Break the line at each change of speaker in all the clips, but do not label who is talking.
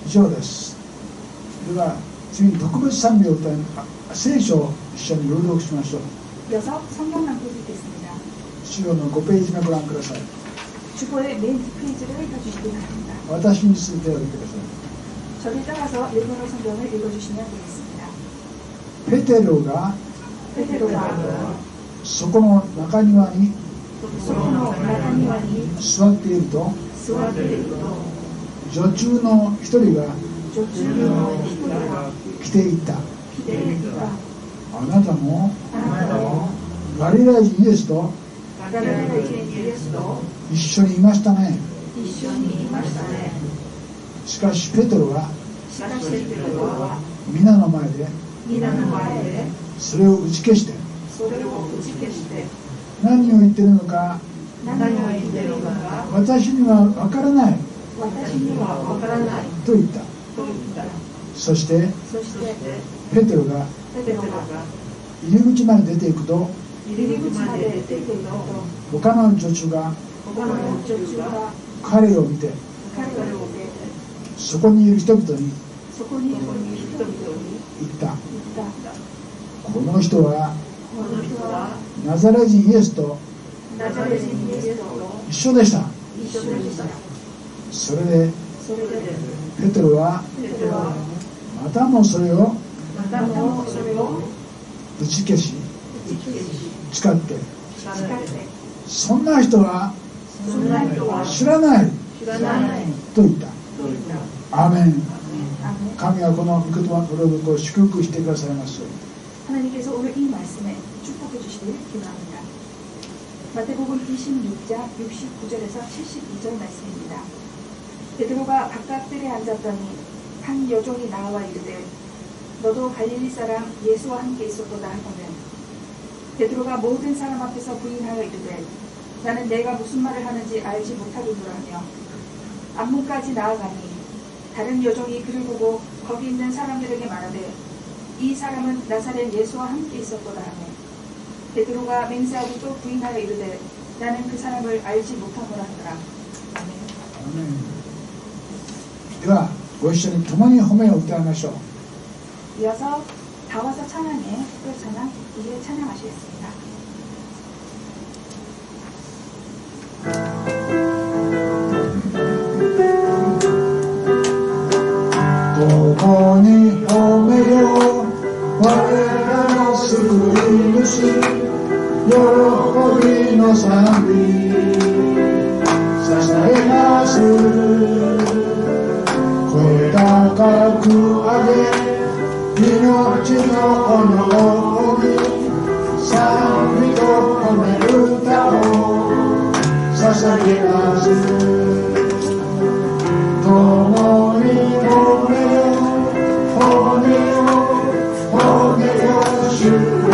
以上です。では次に特別賛美を歌い、聖書を一緒に朗読しましょう。
이어서 성경 낭독이겠습니다.
주요の5ページ目ご覧ください。
주보의 맨 뒷페이지를 읽어주시기 바랍니다.
私についておいてください。
저를 따라서 일본어 성경을 읽어주시면 되겠습니다.
ペテロが
베드로가
そこの中庭に
소노 나다니와니
座っていると、
스와데리도
女中の一人が
조주노 히토가
来ていた。
기대했다.
あなたも
아나도
ガリラ人イエスと
가갈라이진 예수도
一緒にいましたね。
이쇼니 이마시타네.
しかしペテロは
시카시 베드로가
皆の前で
미나의前で
それを打ち消して、
それを打ち消して
何を言ってるのか
何を言っているのか
私には分からない
私にはわからない
と言った。
と言った。
そして
そして
ペテロが
ペテロが
入り口まで出ていくと、
入り口まで出ていくと
他の女中が
他の女中が
彼を見て、
彼を見て
そこにいる人々に
そこにいる人々に
言った。
言った
この人は
この人は
ナザレ人イエスと
ナザレ人イエスと
一緒でした。
一緒でした。
それで
それで
ペテロは
ペテロは
またもそれを
またもそれを
打ち消し
打ち消し
誓って、
叱って
そんな人は
そんな人は
知らない
知らない
と言った。
と言った。
アーメン。
アーメン。
神はこの御言葉の朗読を祝福してくださいます。
하나님께서 오늘 이 말씀에 축복해 주시기를 기도합니다. 마태복음 26장 69절에서 72절 말씀입니다. 베드로가 바깥들에 앉았더니 한 여종이 나와 이르되 너도 갈릴리 사람 예수와 함께 있었도다 하거늘 베드로가 모든 사람 앞에서 부인하여 이르되 나는 내가 무슨 말을 하는지 알지 못하겠노라 하며 앞문까지 나아가니 다른 여종이 그를 보고 거기 있는 사람들에게 말하되 이 사람은 나사렛 예수와 함께 있었도다 하며 베드로가 맹세하고 또 부인하여 이르되 나는 그 사람을 알지 못하노라 하더라. 아멘.
アーメン。ではご一緒に共に褒めを歌いましょう。
이어서 다 와서 찬양해 또 찬양 이제 찬양하시겠습니다.
共に褒めよ我らの救い主、喜びの賛美捧げます。声高く上げ命の炎に賛美と褒める歌を捧げます。共に褒めよ褒めよ褒めよ主を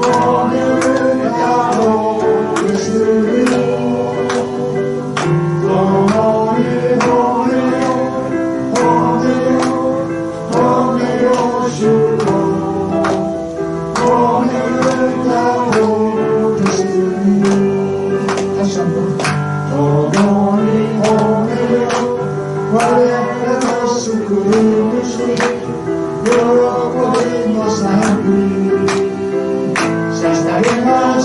褒める歌をですよ。共に褒めよ褒めよ褒めよ主を褒める歌をですよ。たくさん共に褒めよ我らの救い主、喜びの賛美捧げます。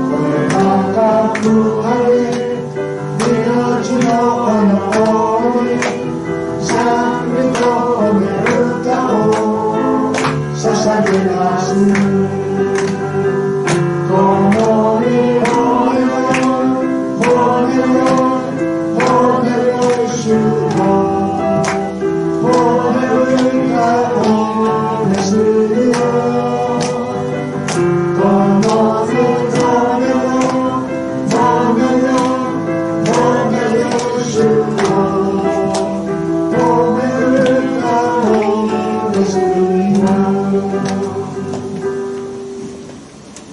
声高く上げ命の炎に賛美と褒める歌を捧げます。共に褒めよ褒めよ褒めよ主を褒める歌をですよ。共に褒めよ褒めよ褒めよ主を褒める歌をですよ。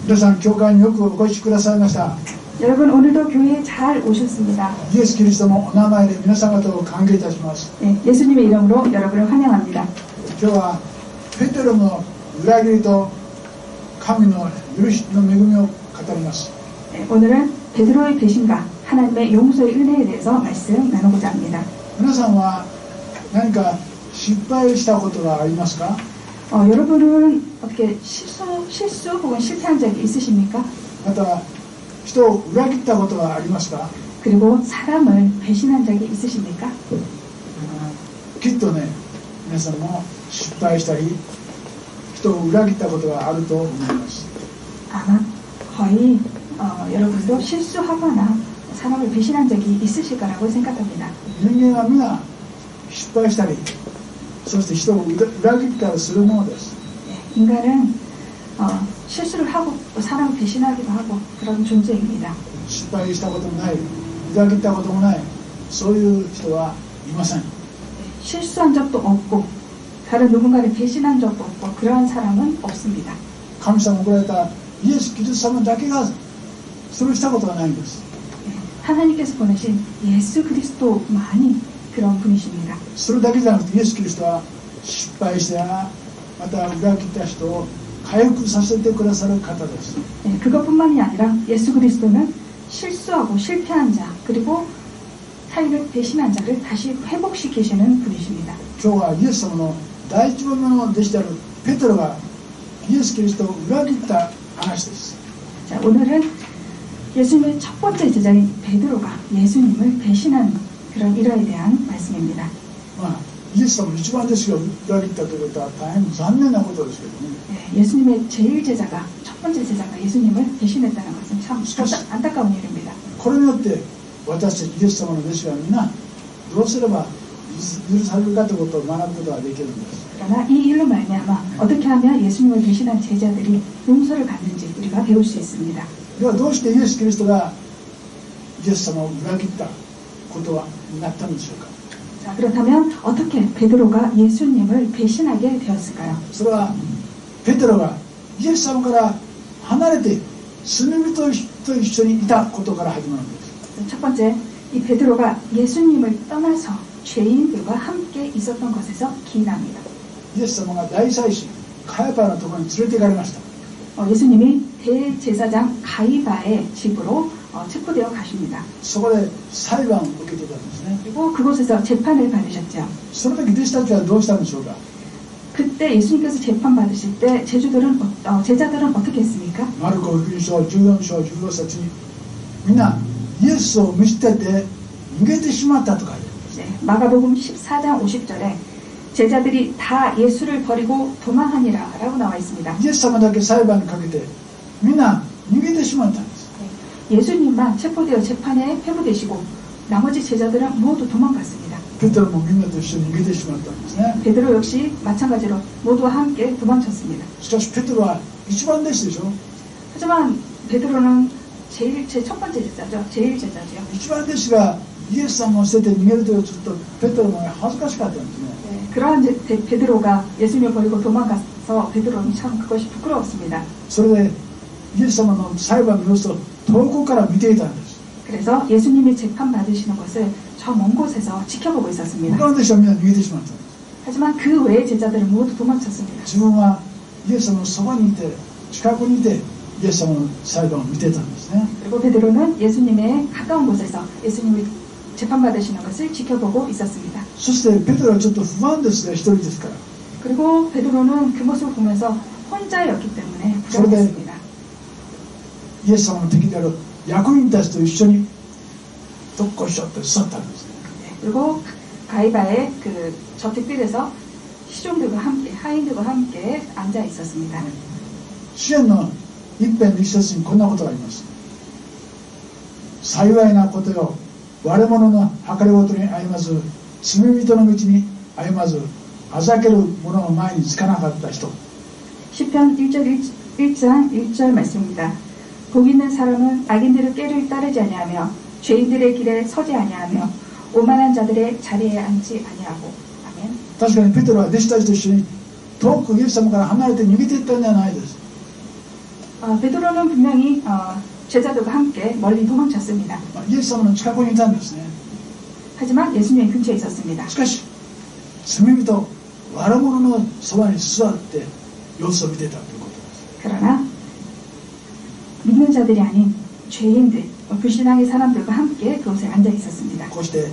皆さん教会によくお越しくださいました。
여러분 오늘도 교회에 잘 오셨습니다.
イエス・キリストのお名前で皆様とを歓迎いたします。
네, 예수님의 이름으로 여러분을 환영합니다.
今日はペテロの裏切りと神の許しの恵みを語ります。
네, 오늘은 베드로의 배신과 하나님의 용서의 은혜에 대해서 말씀 나누고자 합니다.
皆さんは何か失敗したことがありますか？
여러분은 어떻게 실수 혹은 실패한 적이 있으십니까?
また人を裏切ったことがありますか？
그리고 사람을 배신한 적이 있으십니까?
きっとね、皆さんも失敗したり人を裏切ったことがあると思います。
아마 거의 여러분도 실수하거나 사람을 배신한 적이 있으실 거라고 생각합니다.
人間は皆失敗したり、そして人を裏切ったりするものです。
인간은 실수를 하고 또 사람을 배신하기도 하고 그런 존재입니다.
失敗したこともない、裏切ったこともない、そういう人はいません。
실수한 적도 없고 다른 누군가를 배신한 적도 없고 그러한 사람은 없습니다.
神様を送られたイエス・キリスト様だけがそれをしたことはないんです。
하나님께서 보내신 예수 그리스도만이 그런 분이십니다.
それだけじゃなくてイエス・キリストは失敗してまた裏切った人を回復させてくださる方です。
그것뿐만이 아니라 예수 그리스도는 실수하고 실패한 자 그리고 타인을 배신한 자를 다시 회복시키시는 분이십니다.
今日はイエス様の第一番目の弟子であるペテロがイエス・キリストを裏切った話です。
자, 오늘은 예수님의 첫 번째 제자인 베드로가 예수님을 배신한 그런 일화에 대한 말씀입니다.
イエス様の一番弟子が裏切ったということは大変残念なことですけどね。
예수님의 제일 제자가 첫 번째 제자가 예수님을 배신했다는 것은 참 안타까운 일입니다.
これによって私たちイエス様の弟子はみんなどうすれば許されるかということを学ぶことができるんです。
그러나 이 일로 말미암아 어떻게 하면 예수님을 배신한 제자들이 용서를 받는지 우리가 배울 수 있습니다.
ではどうしてイエス・キリストがイエス様を裏切ったことになったんでしょうか。
자, 그렇다면 어떻게 베드로가 예수님을 배신하게 되었을까요?
それはペテロがイエス様から離れて罪人と一緒にいたことから始まるんです。
첫 번째, 이 베드로가 예수님을 떠나서 죄인들과 함께 있었던 것에서 기인합니다.
イエス様が大祭司カヤパのところに連れて行かれました。
예수님이 대제사장 가이바의 집으로 체포되어 가십니다.
そこで裁判を受けていたんですね。
그리고 그곳에서 재판을 받으셨죠.
その時弟子たちはどうしたんでしょうか。
그때 예수님께서 재판 받으실 때 제자들은 어떻게 했습니까?
マルコ福音書14章15節にみんなイエスを見捨てて逃げてしまったと書いてあるんです。
네, 마가복음 14장 50절에 제자들이 다 예수를 버리고 도망하니라 라고 나와 있습니다.
イエス様だけ裁判にかけてみんな逃げてしまったんです。
예수님만 체포되어 재판에 회부되시고 나머지 제자들은 모두 도망갔습니다.
ペテロもみんなと一緒に逃げてしまったんですね。
베드로 역시 마찬가지로 모두와 함께 도망쳤습니다.
しかしペテロは一番弟子でしょ。
하지만 베드로는 제 첫 번째 제자죠. 제일 제자죠.
一番弟子がイエス様を捨てて逃げるとちょっとペテロも恥ずかしかったんですね。
그러한 베드로가 예수님을 버리고 도망가서 베드로는 참 그것이 부끄러웠습니다.
それでイエス様の裁判の様子を遠くから見ていたんです。
그래서 예수님이 재판 받으시는 것을 저 먼 곳에서 지켜보고 있었습니다.
他の弟子はみんな逃げてしまったんです。
하지만 그 외의 제자들은 모두 도망쳤습니다.
自分はイエス様のそばにいて近くにいてイエス様の裁判を見てたんですね。
그리고 베드로는 예수님의 가까운 곳에서 예수님이 재판 받으시는 것을 지켜보고 있었습니다.
そしてペテロはちょっと不安ですね。一人ですから。
그리고 베드로는 그 모습을 보면서 혼자였기 때문에 불안했습니다.
イエス様の敵である役員たちと一緒にどっこいしょって座ったんですね。
그리고 가이바의 그 저택들에서 시종들과 함께 하인들과 함께 앉아 있었습니다.
詩篇の一編の一節にこんなことがあります。幸いなことよ、我者の計りごとに歩まず、罪人の道に歩まず、あざける者の前につかなかった人。
시편 1장 1절 말씀입니다. 복 있는 사람은 악인들의 꾀를 따르지 아니하며 죄인들의 길에 서지 아니하며 오만한 자들의 자리에 앉지 아니하고. 아멘.
確かにペテロは弟子たちと一緒に遠くイエス様から離れて逃げていったんじゃないです。
베드로는 분명히 제자들과 함께 멀리 도망쳤습니다.
イエス様の近くにいたんですね。
하지만 예수님의 근처에 있었습니다.
しかし罪人悪者のそばに座って様子を見ていたということです。
그러나 믿는 자들이 아닌 죄인들, 불신앙의 사람들과 함께 그곳에 앉아 있었습니다.
こうして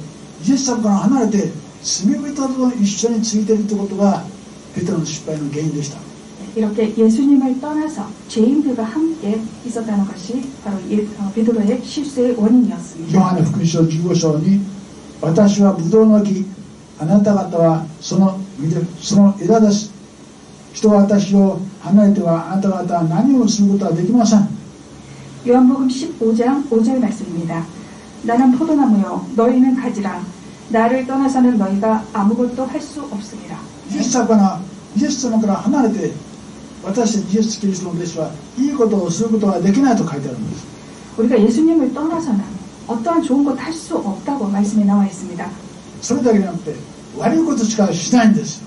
イエス様から離れて罪人と一緒についているということがペテロの失敗の原因でした。
이렇게 예수님을 떠나서 죄인들과 함께 있었다는 것이 바로 베드로의 실수의 원인이었습니다.
ヨハネ福音書15章に私はブドウの木あなた方はその枝です。人は私を離れてはあなた方は何をすることはできません。
요한복음 15장 5절 말씀입니다. 나는 포도나무요 너희는 가지라. 나를 떠나서는 너희가 아무것도 할 수 없습니다.
イエス様から離れて私たちイエス・キリストの弟子はいいことをすることはできないと書いてあるんです。
우리가 예수님을 떠나서는 어떠한 좋은 것 할 수 없다고 말씀에 나와 있습니다.
それだけじゃなくて悪いことしかしないんですよ。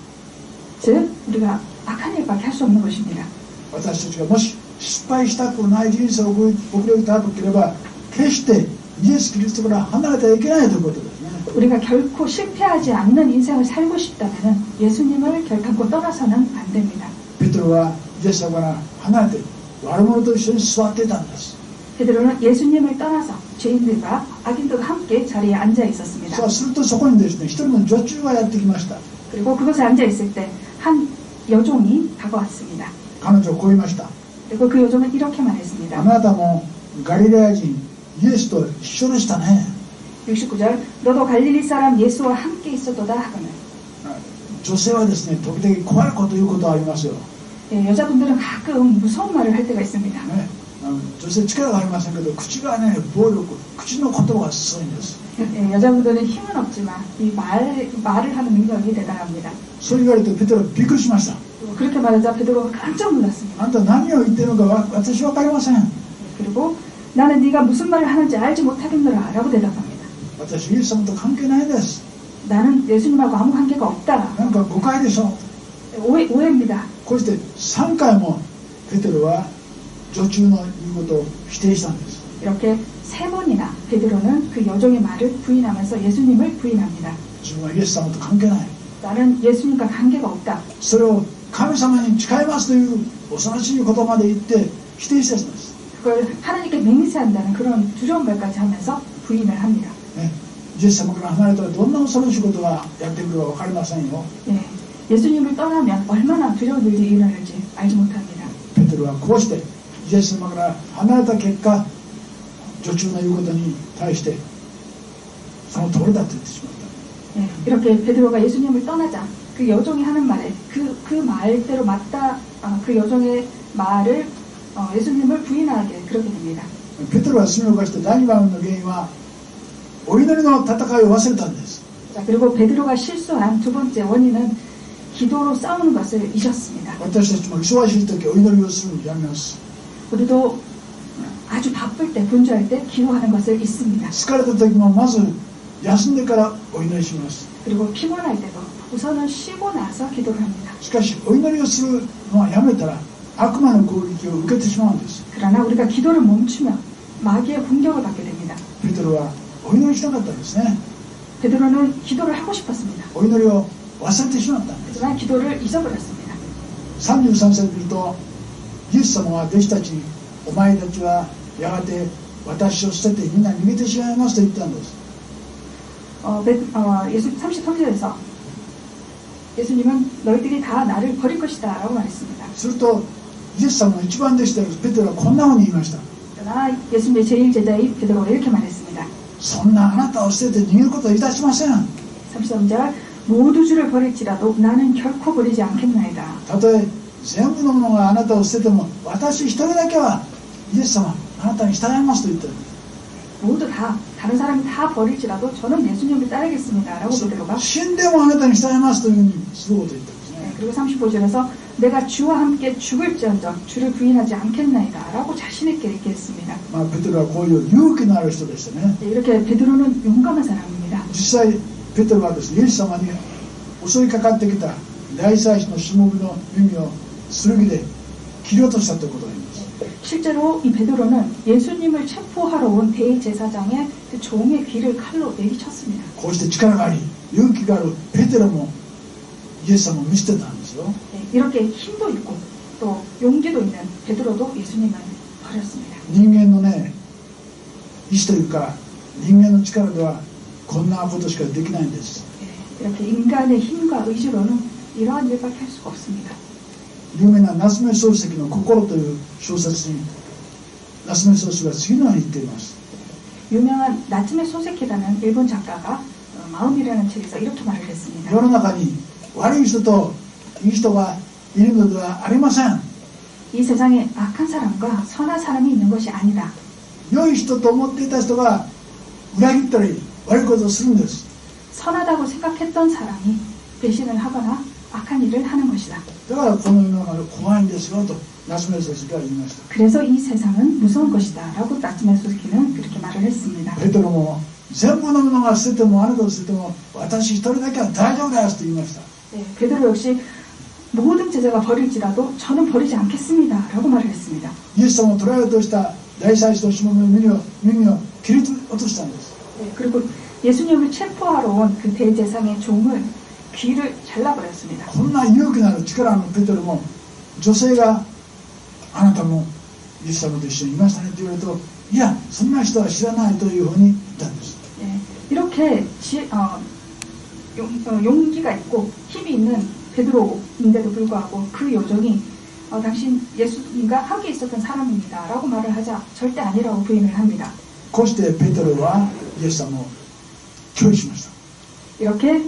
즉 우리가 악한 일밖에 할 수 없는 것입니다.
私たちがもし失敗したくない人生を送りたければ決してイエス・キリストから離れてはいけないということですね。
우리가 결코 실패하지 않는 인생을 살고 싶다면 예수님을 결단코 떠나서는 안 됩니다.
ペテロはイエス様から離れて悪者と一緒に座っていたんです。
베드로는 예수님을 떠나서 죄인들과 악인들과 함께 자리에 앉아 있었습니다.
そうするとそこにですね一人の女中がやってきました。
그리고 그곳에 앉아 있을 때 한 여종이 다가왔습니다.
彼女はこう言いました。
그리고 그 여종은 이렇게 말했습니다.
あなたもガリラヤ人イエスと一緒でしたね。
69절 너도 갈릴리 사람 예수와 함께 있었도다 하거늘.
女性はですね時々怖いこと言うことはありますよ。
예, 여자분들은 가끔 무서운 말을 할 때가 있습니다.
ね、女性力がありませんけど口がね暴力口の言葉がすごいんです。
예, 여자분들은 힘은 없지만 이 말을 하는 능력이 대단합니다.
そう言われてペテロはびっくりしました。
그렇게 말하자 베드로가 깜짝 놀랐습니다.
あんた何を言っているのか私は分かりません。
그리고 나는 네가 무슨 말을 하는지 알지 못하겠노라 라고 대답합니다.
私イエス様と関係ないです。
나는 예수님하고 아무 관계가 없다.
なんか誤解でしょ。
오해입니다.
こうして3回もペテロは女中の言うことを否定したんです。
이렇게 3번이나 베드로는 그 여종의 말을 부인하면서 예수님을 부인합니다.
自分はイエス様と関係ない。
나는 예수님과 관계가 없다.
それを神様に誓いますという恐ろしいことまで言って否定したんです。
그걸 하나님께 맹세한다는 그런 두려운 말까지 하면서 부인을 합니다.
ね、イエス様から離れたらどんな恐ろしいことがやってくるか分かりませんよ。
예, 예수님을 떠나면 얼마나 두려운 일이 일어날지 알지 못합니다.
ペテロはこうしてイエス様から離れた結果女中の言うことに対してその通りだと言ってしまった。
예, 이렇게 베드로가 예수님을 떠나자 그 여종이 하는 말에 그 말대로 맞다 그 여종의 말을 예수님을 부인하게 그렇게 됩니다.
ペテロは罪を犯して第2番の原因はお祈りの戦いを忘れたんです。
자, 그리고 베드로가 실수한 두 번째 원인은 기도로 싸우는 것을 잊었습니다.
私たちも忙しい時お祈りをするのをやめます。
우리도 아주 바쁠 때 분주할 때 기도하는 것을 잊습니다.
疲れた時もまず休んでからお祈りします。
그리고 피곤할 때도 우선은 쉬고 나서 기도를 합니다.
しかしお祈りをするのはやめたら悪魔の攻撃を受けてしまうんです。
그러나 우리가 기도를 멈추면 마귀의 공격을 받게 됩니다.
ペテロはお祈りしなかったんですね。
베드로는 기도를 하고 싶었습니다.
お祈りを忘れてしまったんです。
하지만 기도를 잊어버렸습니다.
33節見るとイエス様は弟子たちにお前たちはやがて私を捨ててみんな逃げてしまいますと言ったんです。
33절에서 예수님은 너희들이 다 나를 버릴 것이다 라고 말했습니다.
するとイエス様の一番弟子であるペテロはこんなふうに言いました。
그러나 예수님의 제일 제자인 베드로가 이렇게 말했습니다.
そんなあなたを捨てて逃げることはいたしません。
33절 모두 주를 버릴지라도 나는 결코 버리지 않겠나이다.
たとえ全部のものがあなたを捨てても私一人だけはイエス様あなたに従いますと言ってる。
모두 다 다른 사람이 다 버릴지라도 저는 예수님을 따르겠습니다 라고 베드로가
死んでもあなたに従いますというふうにすごいこと言ったんですね。
그리고 35절에서 내가 주와 함께 죽을지언정 주를 부인하지 않겠나이다 라고 자신 있게 얘기했습니다.
ペテロはこういう勇気のある人でしたね。
이렇게 베드로는 용감한 사람입니다.
実際ペテロはですねイエス様に襲いかかってきた大祭司のしもべの耳を剣で切り落としたということがあります。
실제로 이 베드로는 예수님을 체포하러 온 대제사장의 그 종의 귀를 칼로 내리쳤습니다.
こうして力があり勇気があるペテロもイエス様を見捨てたんですよ。
이렇게 힘도 있고 또 용기도 있는 베드로도 예수님을 버렸습니다.
人間のね意志というか人間の力ではこんなことしかできないんです。
이렇게 인간의 힘과 의지로는 이러한 일밖에 할 수가 없습니다.
有名な夏目漱石の心という小説に夏目漱石が次のように言っています。
유명한 나츠메 소세키라는 일본 작가가 마음이라는 책에서 이렇게 말을 했습니다.
世の中に悪い人といい人がいるのではありません。
이 세상에 악한 사람과 선한 사람이 있는 것이 아니다.
良い人と思っていた人が裏切ったり悪いことをするんです。
선하다고 생각했던 사람이 배신을 하거나 악한 일을 하는 것이다.
だからこの世の中で怖いんですよと夏目漱石が言いました。
그래서 이 세상은 무서운 것이다 라고 나츠메 소세키는 그렇게 말을 했습니다.
ペテロも全部のものが捨ててもあなたを捨てても私一人だけは大丈夫ですと言いました。
네, 베드로 역시 모든 제자가 버릴지라도 저는 버리지 않겠습니다 라고 말을 했습니다.
イエス様を捕らえようとした大祭司とシモンの耳を切り落としたんです。
네, 그리고 예수님을 체포하러 온 그 대제사장의 종을 귀를 잘라버렸습니다.
こんな勇気のある力のペテロも女性があなたもイエス様と一緒にいましたねと言われるといやそんな人は知らないというふうに言ったんです。
네, 이렇게 용기가 있고 힘이 있는 베드로인데도 불구하고 그 요정이 당신 예수님과 함께 있었던 사람입니다 라고 말을 하자 절대 아니라고 부인을 합니다.
こうしてペテロはイエス様を拒否しました。
이렇게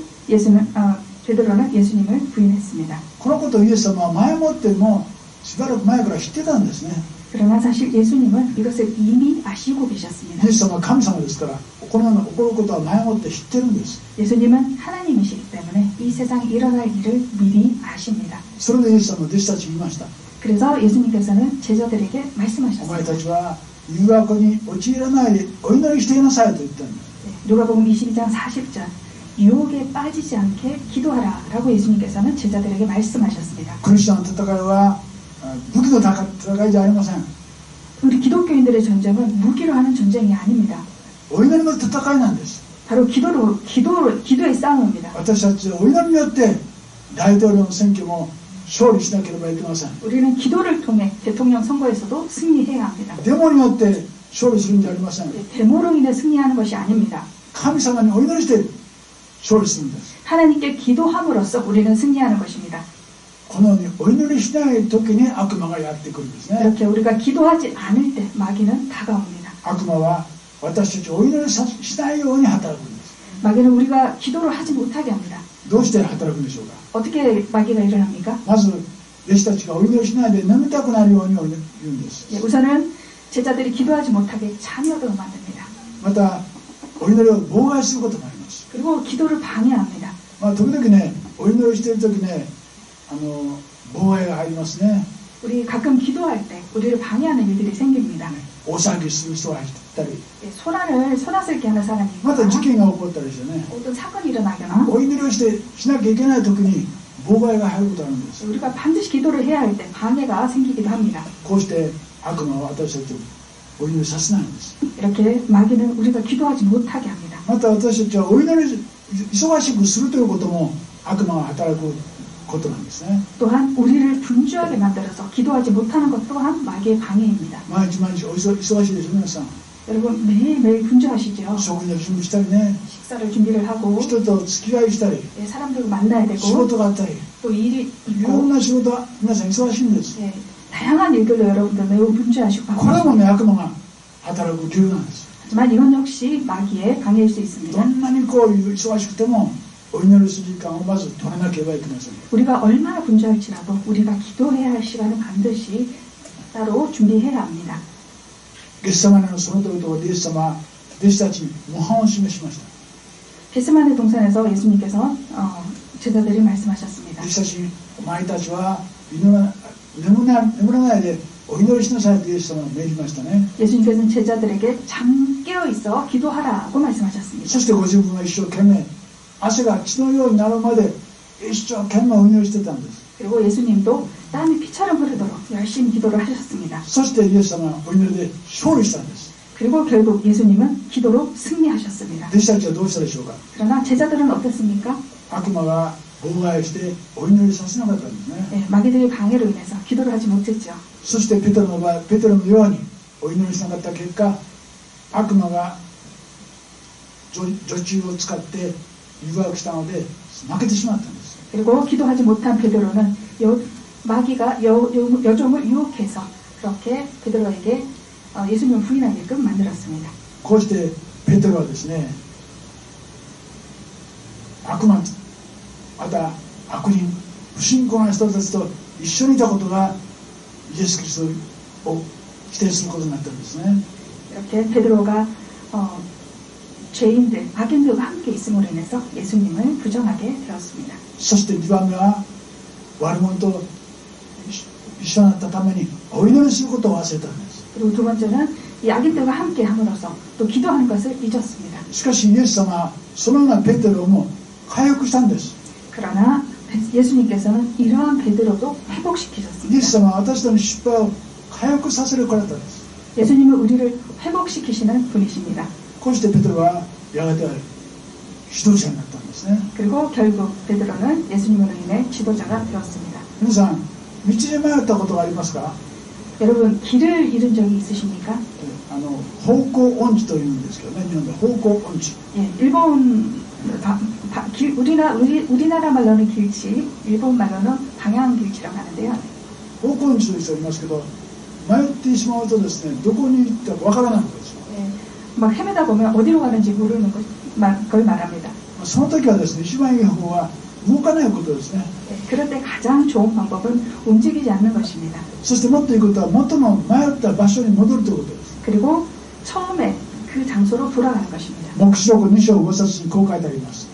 베드로는 예수님을 부인했습니다.
このことをイエス様は前もってもしばらく前から知ってたんですね。
그러나 사실 예수님은 이것을 이미 아시고 계셨습니다.
イエス様は神様ですからこのような起こることは前もって知ってるんです。
예수님은 하나님이시기 때문에 이 세상에 일어날 일을 미리 아십니다.
それでイエス様は弟子たちに言いました。
그래서 예수님께서는 제자들에게
お前
말씀하셨습니다.
たちは誘惑に陥らないでお祈りしていなさいと言ったんです。
누가복음 22장 40절 유혹에 빠지지 않게 기도하라 라고 예수님께서는 제자들에게 말씀하셨습니다.
クリスチャンの戦いは武器の戦いじゃありません。
우리 기독교인들의 전쟁은 무기로 하는 전쟁이 아닙니다.
お祈りの戦いなんです。
바로 기도의 싸움입니다.
私たちはお祈りによって大統領の選挙も勝利しなければいけません。
우리는 기도를 통해 대통령 선거에서도 승리해야 합니다.
デモによって勝利するんじゃありません。
데모로 인해 승리하는 것이 아닙니다.
神様にお祈りして勝利するんです。
하나님께 기도함으로써 우리는 승리하는 것입니다.
このようにお祈りしない時に悪魔がやってくるんですね。
이렇게 우리가 기도하지 않을 때 마귀는 다가옵니다.
悪魔は私たちをお祈りしないように働くんです。
마귀는 우리가 기도를 하지 못하게 합니다.
どうして働くんでしょうか。
어떻게 마귀가 일어납니까?
まず弟子たちがお祈りしないで眠たくなるように言うんです。
우선은 제자들이 기도하지 못하게 잠여도록 만듭니다.
またお祈りを妨害することもあります。
그리고 기도를 방해합니다.
時々ねお祈りしている時ね妨害が入りますね。
우리 가끔 기도할 때 우리를 방해하는 일들이 생깁니다.
大騒ぎする人がいたり
소란스럽게 하는 사람이
また
있거나
事件が起こったりしてね
어떤 사건이 일어나거나
お祈りをしなきゃいけない時に妨害が入ることがあるんです。
우리가 반드시 기도를 해야 할 때 방해가 생기기도 합니다.
こうして悪魔は私たちをお祈りさせないんです。
이렇게 마귀는 우리가 기도하지 못하게 합니다.
また私たちはお祈り忙しくするということも悪魔が働くことなんですね。
또한 우리를 분주하게 만들어서 기도하지 못하는 것 또한 마귀의 방해입니다.
毎日毎日忙しいでしょ皆さん。
여러분 매일매일 분주하시죠?
食事の準備したりね
식사를 준비를 하고
人と付き合いしたり
사람들과 만나야
仕
되고
事があったり
또 일이
いろん
있고
な仕事は皆さん忙しいんです。
다양한 일들로 여러분들 매우 분주하시고
これも
바쁘십니다.
ね悪魔が働く理由なんです。
하지만 이건 역시 마귀의 방해일 수
ど
있습니다.
んなにこういう忙しくてもお祈りする時間をまず取らなければいけません。
우리가 얼마나 분주할지라도 우리가 기도해야 할 시간은 반드시 따로 준비해야 합니다.
ゲッセマネのその時とイエス様は弟子たちに模範を示しました。
게스마네 동산에서 예수님께서 제자들이 말씀하셨습니다.
弟子たちにお前たちは眠らないでお祈りしなさいとイエス様は命じましたね。
예수님께서는 제자들에게 잠 깨어 있어 기도하라고 말씀하셨습니다.
そしてご自分は一生懸命汗が血のようになるまで一生懸命お祈りしてたんです。
그리고 예수님도 땀이 피처럼 흐르도록 열심히 기도를 하셨습니다.
そしてイエス様はお祈りで勝利したんです。
그리고 결국 예수님은 기도로 승리하셨습니다.
弟子たちはどうしたでしょうか。
그러나 제자들은 어땠습니까?
悪魔が妨害してお祈りさせなかったんですね。
마귀들의 방해로 인해서 기도를 하지 못했죠.
そしてペテロのようにお祈りしなかった結果悪魔が女中を使って誘惑したので負けてしまったんです。
그리고 기도하지 못한 베드로는 마귀가 여종을 유혹해서 그렇게 베드로에게 예수님을 부인하게끔 만들었습니다.
こうしてペテロはですね、悪魔また悪人不信仰な人たちと一緒にいたことがイエス・キリストを否定することになったんですね。
이렇게 베드로가 죄인들, 악인들과 함께 있음으로 인해서 예수님을 부정하게 되었습니다.
そして2番目は悪者と一緒になったためにお祈りすることを忘れたんです。
그리고 두 번째는 이 악인들과 함께 함으로써 또 기도하는 것을 잊었습니다.
しかしイエス様はそのようなペテロも回復したんです。
그러나 예수님께서는 이러한 베드로도
イエ
회복시키셨습니다.
ス様は私たちの失敗を回復させるからだったんです。
예수님은 우리를 회복시키시는 분이십니다.
こうしてペテロはやがて指導者になったんですね。
그리고 결국 베드로는 예수님으로 인해 지도자가 되었습니다.
皆さん道に迷ったことがありますか？
여러분 길을 잃은 적이 있으십니까?
方向音痴というんですけどね、日本で方向音痴。
예, 일본 우리나라 말로는 길치, 일본 말로는 방향 길치라고 하는데요.
方向音痴という人がいますけど、迷ってしまうとですね、どこに行ったかわからないんですよ。
예, 막 헤매다 보면 어디로 가는지 모르는 걸 말합니다.
その時はですね、一番いい方法は動かないことですね。
예, 그럴 때 가장 좋은 방법은 움직이지 않는 것입니다.
そしてもっといいことは元の迷った場所に戻るということです。
그리고 처음에 그 장소로 돌아가는 것입니다.
黙示録2章5節にこう書いてあります。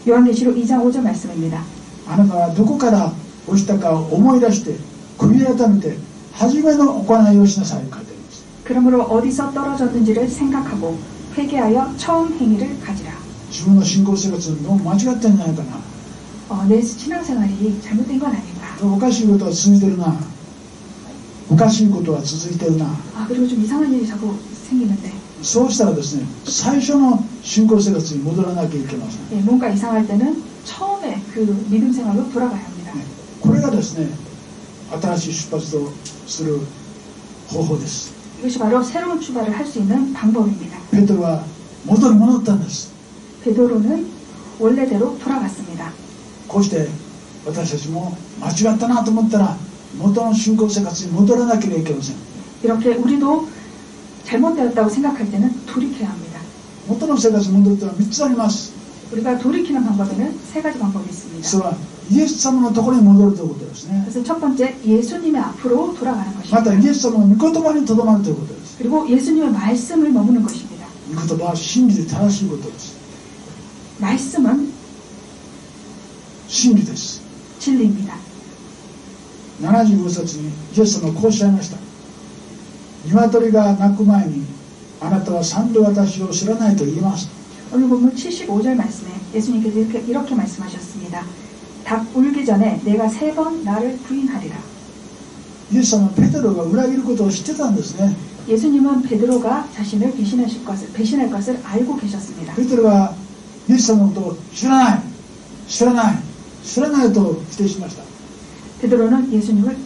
요한계시록 2장 5절 말씀입니다.
あなたはどこから落ちたかを思い出して悔い改めて初めの行いをしなさいと書いてあります。
그러므로 어디서 떨어졌는지를 생각하고 회개하여 처음 행위를 가지라.
自分の信仰生活も間違ってんじゃないかな、
내 신앙생활이 잘못된 건 아닌가.
おかしいことは続いてるな、おかしいことは続いてるな、
그리고 좀 이상한 일이 자꾸 생기는데
そうしたらですね、最初の信仰生活に戻らなきゃいけません。
뭔가 이상할 때는 처음에 그 믿음 생활로 돌아가야 합니다.
これがですね、新しい出発をする方法です。
이것이 바로 새로운 출발을 할 수 있는 방법입니다.
ペテロは元に戻ったんです。
베드로는 원래대로 돌아갔습니다.
こうして私たちも間違ったなと思ったら元の信仰生活に戻らなければいけません。
이렇게 우리도 잘못되었다고 생각할 때는 돌이켜야 합니다.
元の生活に戻るとは3つあります。
우리가 돌이키는 방법에는 세 가지 방법이 있습니다.
それはイエス様のところに戻るということですね。
그래서 첫 번째 예수님의 앞으로 돌아가는
また
것입니다.
イエス様の御言葉にとどまるということです。
그리고 예수님의 말씀을 머무는 것입니다.
御言葉は真理で正しいことです。
말씀은
真理です。
진리입니다.
75節にイエス様はこうおっしゃいました。鶏が鳴く前にあなたは3度私を知らないと言います。
오늘 본문 75절 말씀에 예수님께서 이렇게 말씀하셨습니다. 닭 울기 전에 내가 3번 나를 부인하리라.
イエス様はペテロが裏切ることを知ってたんですね。
예수님은 베드로가 자신을 배신할 것을 알고 계셨습니다.
ペテロはイエス様のことを知らない知らない知らないと否定しました。
베드로는 예수님을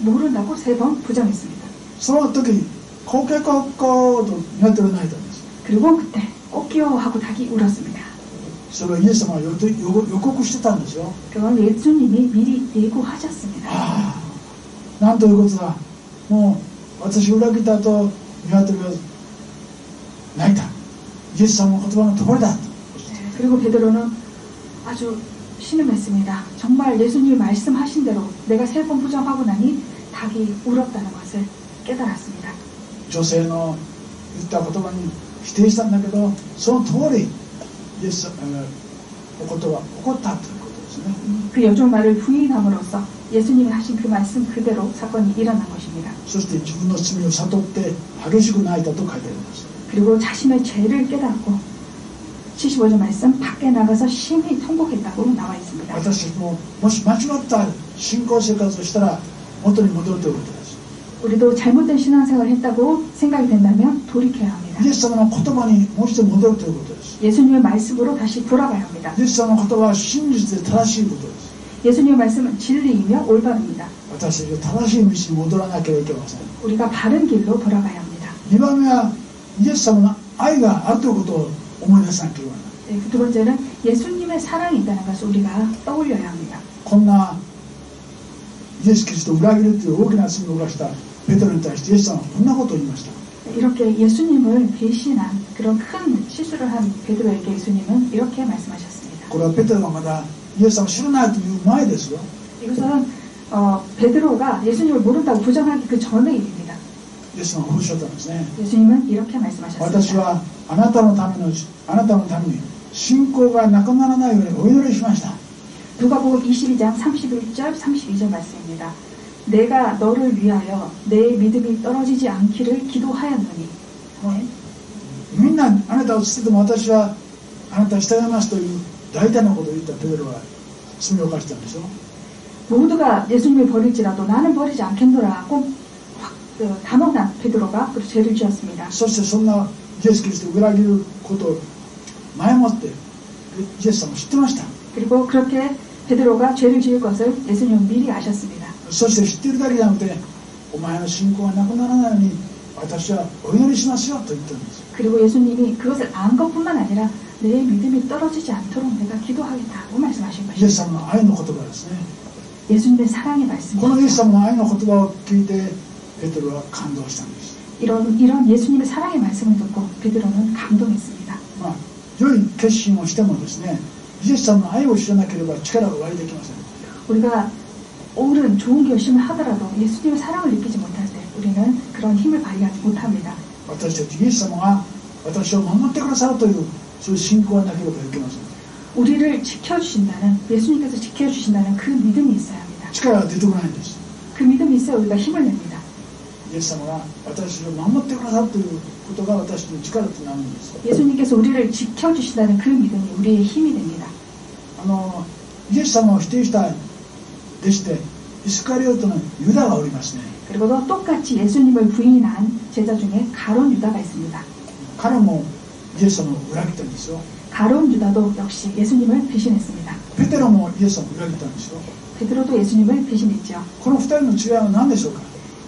모른다고 3번 부정했습니다.
その時コケコッコーと鶏が鳴いたんです。
그리고 그때 꼬끼요 하고 닭이 울었습니다.
それはイエス様は予告してたんですよ。
그건 예수님이 미리 예고하셨습니다.
ああ、なんということだ。もう私を裏切った後鶏が鳴いた。イエス様の言葉の通りだと。
그리고 베드로는 아주 신음했습니다. 정말 예수님이 말씀하신 대로 내가 3번 부정하고 나니 닭이 울었다는 것을 깨달았습니다.
女性の言った言葉に否定したんだけど、その通りイエスおことは起こったということですね。
그 여종 말을 부인함으로써 예수님이 하신 그 말씀 그대로 사건이 일어난 것입니다.
そして自分の罪を悟って激しく泣いたと書いてあります。
그리고 자신의 죄를 깨닫고 75절 말씀 밖에 나가서 심히 통곡했다고 나와 있습니다.
私たちももし間違った信仰生活をしたら元に戻るということです。
우리도 잘못된 신앙생활을 했다고 생각이 된다면 돌이켜야 합니다.
イエス様の言葉にもう一度戻るということです。
예수님의 말씀으로 다시 돌아가야 합니다.
イエス様の言葉は真実で正しいことです。
예수님의 말씀은 진리이며 올바릅니다.
私たちは正しい道に戻らなければいけません。
우리가 바른 길로 돌아가야 합니다.
2番目はイエス様の愛があるということを思い出さなければならない。
두 번째는 예수님의 사랑이 있다는 것을 우리가 떠올려야 합니다.
こんなイエス・キリストを裏切るという大きな罪を犯したペテロに対してイエス様はこんなことを言いました。
이렇게 예수님을 배신한 그런 큰 실수를 한 베드로에게 예수님은 이렇게 말씀하셨습니다.
これはペテロがまだイエス様を知らないという前ですよ。
이것은 베드로가 예수님을 모른다고 부정하기 그 전의 일입니다.
イエス様がこうおっしゃったんですね。
예수님은 이렇게 말씀하셨습니다.
私はあなたのために信仰がなくならないようにお祈りしました。
누가복음 22장 31절 32절 말씀입니다. 내가 너를 위하여 내 믿음이 떨어지지 않기를 기도하였노니. 네.
みんなあなたを捨てても私はあなたに従いますという大胆なことを言ったペテロは罪を犯したんでしょ。
모두가 예수님을 버릴지라도 나는 버리지 않겠노라 꼭 단언한 베드로가 그 죄를 지었습니다.
そしてそんなイエス・キリストを裏切ることを前もってイエス様も知ってました。
그리고 그렇게 베드로가 죄를 지을 것을 예수님은 미리 아셨습니다.
そして知っているだけじゃなくてお前の信仰がなくならないように私はお祈りしますよと言ったんです。
그리고 예수님이 그것을 안 것뿐만 아니라 내 믿음이 떨어지지 않도록 내가 기도하겠다고 말씀하신
イエス
것입니다.
様の愛の言葉ですね。
예수님의 사랑의
このイエス
말씀입니다.
様の愛の言葉を聞いてペテロは感動したんです。
이런 예수님의 사랑의 말씀을 듣고 베드로는 감동했습니다.
まあ良い決心をしてもですねイエス様の愛を知らなければ力が湧いてきません。
우리가 옳은 좋은 결심을 하더라도 예수님의 사랑을 느끼지 못할 때 우리는 그런 힘을 발휘하지 못합니다.
私たちイエス様が私を守ってくださるというそういう信仰がなければいけません。
우리를 지켜주신다는 예수님께서 지켜주신다는 그 믿음이 있어야 합니다.
力が出てこないんです。
그 믿음이 있어야 우리가 힘을 냅니다.
イエス様が私を守ってくださるということが私の力となるんです。
예수님께서 우리를 지켜주신다는 그 믿음이 우리의 힘이 됩니다.
イエス様を否定した弟子でイスカリオトのユダがおりますね。
그리고 또 똑같이 예수님을 부인한 제자 중에 가론 유다가 있습니다.
彼もイエス様を裏切ったんですよ。
가론 유다도 역시 예수님을 배신했습니다.
ペテロもイエス様を裏切ったんですよ。
베드로도 예수님을 배신했죠.
この二人の違いは何でしょうか。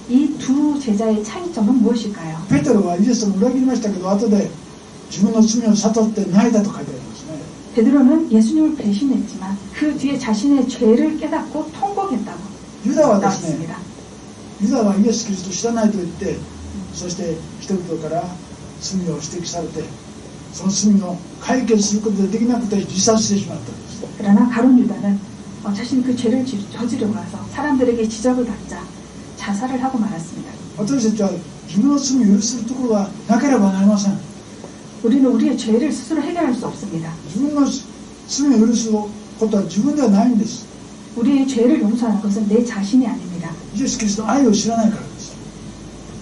이 두 제자의 차이점은 무엇일까요?
ペテロはイエス様を裏切りましたけど後で自分の罪を悟って泣いたと書いてありますね。
베드로는 예수님을 배신했지만 그 뒤에 자신의 죄를 깨닫고 통곡했다고
ユダはですね
나왔습니다.
ユダはイエス・キリストを知らないと言ってそして人々から罪を指摘されてその罪を解決することができなくて自殺してしまったんです。
그러나 가론 유다는 자신이 그 죄를 저지르고 나서 사람들에게 지적을 받자 자살을 하고 말았습니다.
私たちは自分の罪を許するところがなければなりません。
우리는 우리의 죄를 스스로 해결할 수 없습니다.
自分の罪を許すことは自分ではないんです。
우리의 죄를 용서하는 것은 내 자신이 아닙니다.
イエス・キリストの愛を知らないからです。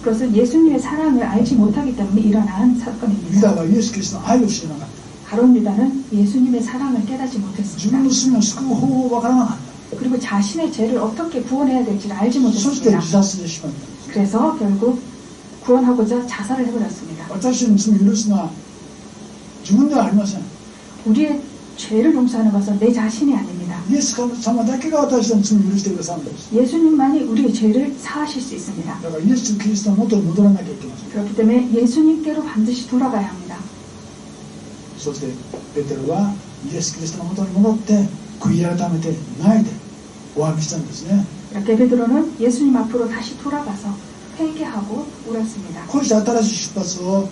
그것은 예수님의 사랑을 알지 못하기 때문에 일어난
ユダ
사건입니다.
はイエス・キリストの愛を知らなかった。
가론 유다는 예수님의 사랑을 깨닫지
自分
못했습니다.
の罪を救う方法をわからなかった。
그리고 자신의 죄를 어떻게 구원해야 될지를 알지
そして
못했습니다.
自殺してしまったんです。
그래서 결국 구원하고자 자살을 해버렸습니다.
私の罪を許すのは自分ではありません。
우리의 죄를 용서하는 것은 내 자신이 아닙니다.
イエス様だけが私の罪を許してくださるんです。
예수님만이 우리의 죄를 사하실 수 있습니다.
だからイエス・キリストの元に戻らなきゃいけません。
그렇기 때문에 예수님께로 반드시 돌아가야 합니다.
そしてペテロはイエス・キリストの元に戻って悔い改めて泣いてお詫びしたんですね。
이렇게 베드로는 예수님 앞으로 다시 돌아가서 회개하고 울었습니다.
こうして新しい出発を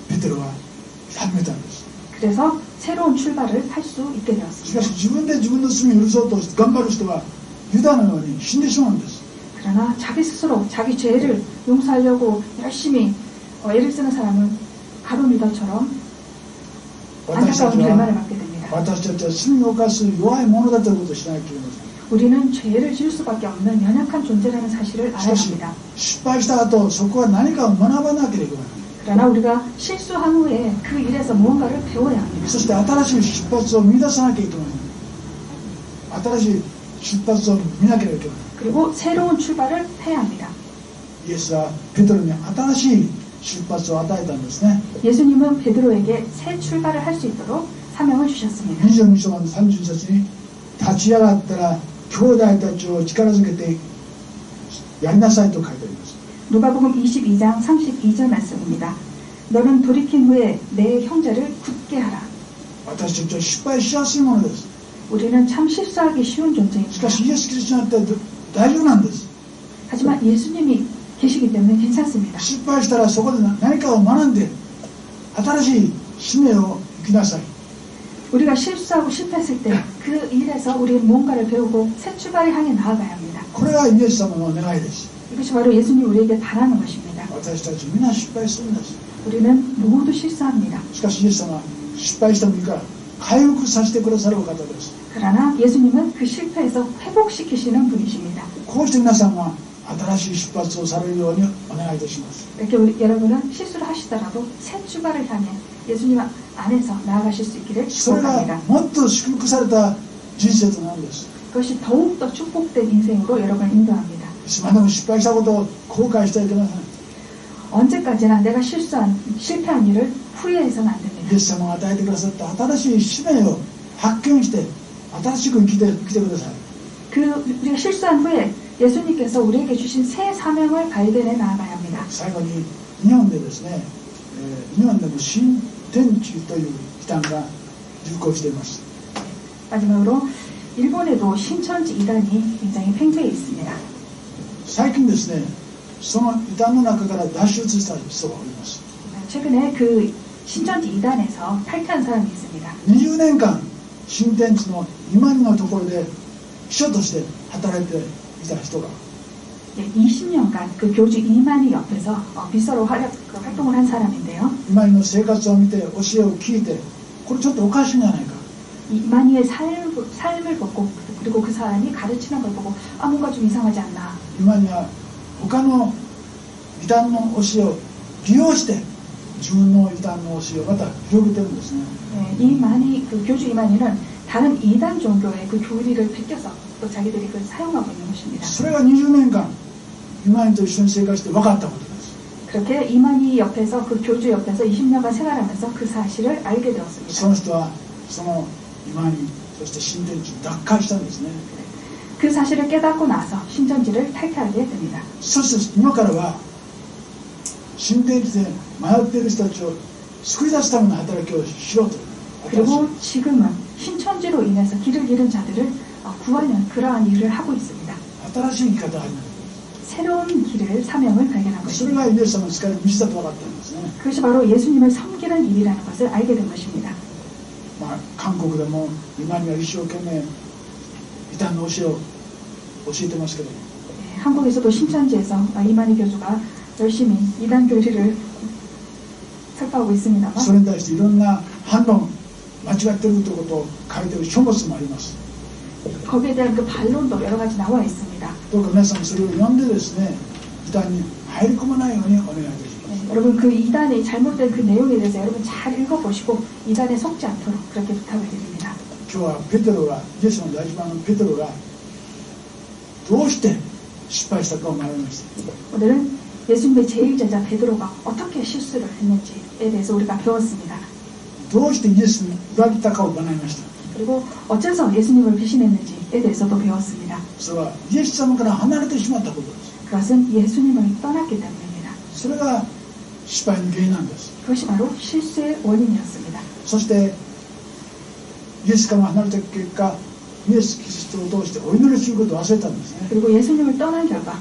ペテロは始めたんです。
그래서 새로운 출발을 할 수 있게
しか
되었습니다.
し自分で自分の罪を許そうと頑張る人はユダのように死んでしまうんです。
그러나 자기 스스로 자기 죄를 용서하려고 열심히 애를 쓰는 사람은 가론 유다처럼
私た
안타까운
ち
결말을
は
맞게 됩니다.
私たちは罪を犯す弱いものだということをしなきゃいけません。
우리는 죄를 지을 수밖에 없는 연약한 존재라는 사실을
し
알아야
かし
합니다.
失敗した後そこは何かを学ばなければいけない。
그러나 우리가 실수한 후에 그 일에서 무언가를 배워야 합니다.
そして新しい出発を見出さなきゃいけません。新しい出発を見なければいけない。
그리고 새로운 출발을 해야 합니다.
イエスはペテロに新しい出発を与えたんですね。
예수님은 베드로에게 새 출발을 할 수 있도록 사명을 주셨습니다.
22章の30節に立ち上がったら兄弟たちを力づけてやりなさいと書いてあります。
누가복음 22장 32절 말씀입니다. 너는 돌이킨 후에 내 형제를 굳게 하라.
私たちは失敗しやすいものです。
우리는 참 실수하기 쉬운
しか
존재입니다.
しイエス・キリストにあって大丈夫なんです。
하지만 예수님이 계시기 때문에 괜찮습니다.
失敗したらそこで何かを学んで新しい使命を生きなさい。
우리가 실수하고 실패했을 때 그 일에서 우리는 뭔가를 배우고 새 출발을 향해 나아가야 합니다.
これがイエス様の願いです。
이것이 바로 예수님 우리에게 바라는 것입니다.
私たちみんな失敗するんです。
우리는 모두 실수합니다.
しかしイエス様は失敗してもいいから回復させてくださるお方です。
그러나 예수님은 그 실패에서 회복시키시는 분이십니다.
こうして皆さんが新しい出発をされるようにお願いいたします。
이렇게 여러분은 실수를 하시더라도 새 출발을 향해 예수님 안에서 나아가실 수 있기를
それが
축복합니다.
もっと祝福された人生となるんです。
그것이 더욱더 축복된 인생으로 여러분을 인도합니다.
いつまでも失敗したことを後悔してはいけません。
언제까지나 내가 실패한 일을 후회해서는 안
イ
됩니다.
エス様が与えてくださった新しい使命を発見して新しく生きてください。
우리가 실수한 후에 예수님께서 우리에게 주신 새 사명을 발견해 나아가야 합니다.
最後に日本でですね、日本でも新天地という機関が流行しています。
마지막으로 일본에도 신천지 이단이 굉장히 팽배해 있습니다.
最近ですね、その異端の中から脱出した人がおります。
최근에 그 신천지 이단에서 탈퇴한 사람이 있습니다.
20年間新天地の今のところで秘書として働いていた人が
20년간 그 교주 이만희 옆에서 비서로 활동을 한 사람인데요.
今の生活を見て教えを聞いてこれちょっとおかしいんじゃないか
이만희의 삶을 보고 그리고 그 사람이 가르치는 걸 보고 뭔가 좀 이상하지 않나.
今には他の異端の教えを利用して自分の異端の教えをまた広げてるんですね。
그 교주 이만희는 다른 이단 종교의 그 교리를 베껴서 또 자기들이 그걸 사용하고 있는 것입니다.
それが20年間今にと一緒に生活して分かったことです。
그렇게 이만희 옆에서 그 교주 옆에서 20년간 생활하면서 그 사실을 알게
そ
되었습니다.
の人はその今にそして新天地に脱会したんですね。
그 사실을 깨닫고 나서 신천지를 탈퇴하게 됩니다.
そして今からは新天地で迷っている人たちを救い出すための働きをしようと。
그리고 지금은 신천지로 인해서 길을 잃은 자들을 구하는 그러한 일을 하고 있습니다.
新しい生き方を始める。
새로운 길을 사명을 발견한
それ
것입니다.
がイエス様の使い道だと分かったんですね。
그것이 바로 예수님을 섬기는 일이라는 것을 알게 된 것입니다.
韓国でも今には一生懸命異端の教えを教えてますけど、
한국에서도 신천지에서 이만희 교주가 열심히 이단 교리를 설파하고 있습니다만
それに対していろんな反論間違ってるということを書いている書物もあります。
거기에 대한 그 반론도 여러 가지 나와 있습니다.
どうか皆さんそれを読んでですね、異端に入り込まないようにお願いいたします。
여러분 그 이단의 잘못된 그 내용에 대해서 여러분 잘 읽어보시고 이단에 속지 않도록 그렇게 부탁을 드립니다.
今日はペテロがイエスの大事番のペテロがどうして失敗したかを学びました。
오늘은 예수님의 제일 제자 베드로가 어떻게 실수를 했는지에 대해서 우리가 배웠습니다.
どうしてイエスに裏切ったかを学びました。
그리고 어째서 예수님을 배신했는지에 대해서도 배웠습니다.
それはイエス様から離れてしまったことです。
그것은 예수님을 떠났기 때문입니다.
それが失敗の原因なんです。
그것이 바로 실수의 원인이었습니다.
そしてイエスから離れた結果、イエス・キリストを通してお祈りすることを忘れたんですね。
그리고 예수님을 떠난 결과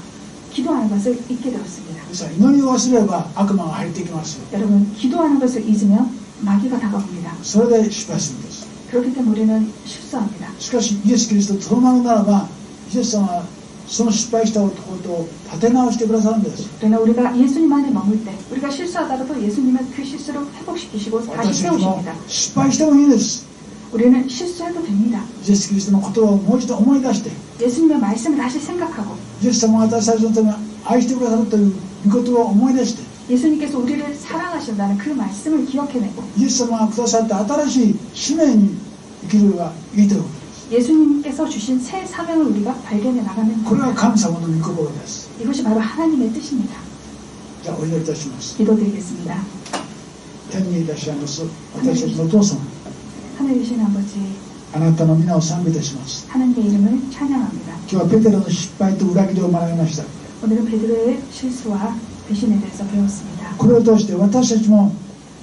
기도하는 것을 잊게 되었습니다.
ですから祈りを忘れれば悪魔が入ってきます。
여러분 기도하는 것을 잊으면 마귀가 다가옵니다.
それで失敗するんです。
그렇기 때문에 우리는 실수합니다.
しかしイエス・キリストとどまるならば、イエス様はその失敗したことを立て直してくださるんです。
그러나 우리가 예수님 안에 머물 때 우리가 실수하더라도 예수님은 그 실수를 회복시키시고 다시
私たちも
세우십니다.
失敗してもいいです。
우리는 실수해도 됩니다.
イエス・キリストの言葉をもう一度思い出して、
예수님의 말씀을 다시 생각하고
イエス様が私たちのために愛してくださるという御言葉を思い出して、
예수님께서 우리를 사랑하신다는 그 말씀을 기억해내고
イエス様がくださった新しい使命に生きるがいいということです。
예수님께서 주신 새 사명을 우리가 발견해 나가는
これが
겁니다.
神様の御心です。
이것이 바로 하나님의 뜻입니다.
じゃあお祈りいたします。
기도드리겠습니다.
天にいらっしゃいます私たちのお父様、
하늘에 계신 아버지,
あなたの皆を賛美いたします。
하나님의 이름을 찬양합니다.
今日はペテロの失敗と裏切りを学びました。
오늘은 베드로의 실수와 배신에 대해서 배웠습니다.
これを通して私たちも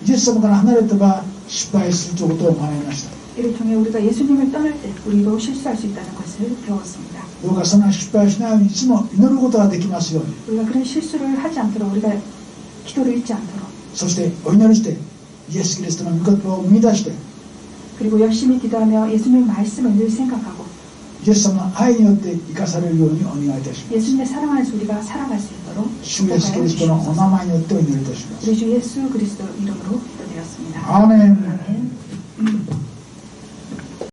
イエス様から離れてば失敗するということを学びました。
이를 통해 우리가 예수님을 떠날 때 우리도 실수할 수 있다는 것을 배웠습니다.
どうかその失敗をしないようにいつも祈ることができますように、
우리가 그런 실수를 하지 않도록 우리가 기도를 잊지 않도록
そしてお祈りしてイエス・キリストの御言葉を生み出して、
그리고 열심히 기도하며 예수님의 말씀을 늘 생각하고
イエス様の愛によって生かされるようにお願いいたします。
예수님의 사랑 안에서 우리가 살아갈 수 있도록
主イエス・キリストのお名前によってお祈りいたします。
우리 주 예수 그리스도 이름으로 기도드렸습니다.
アーメン。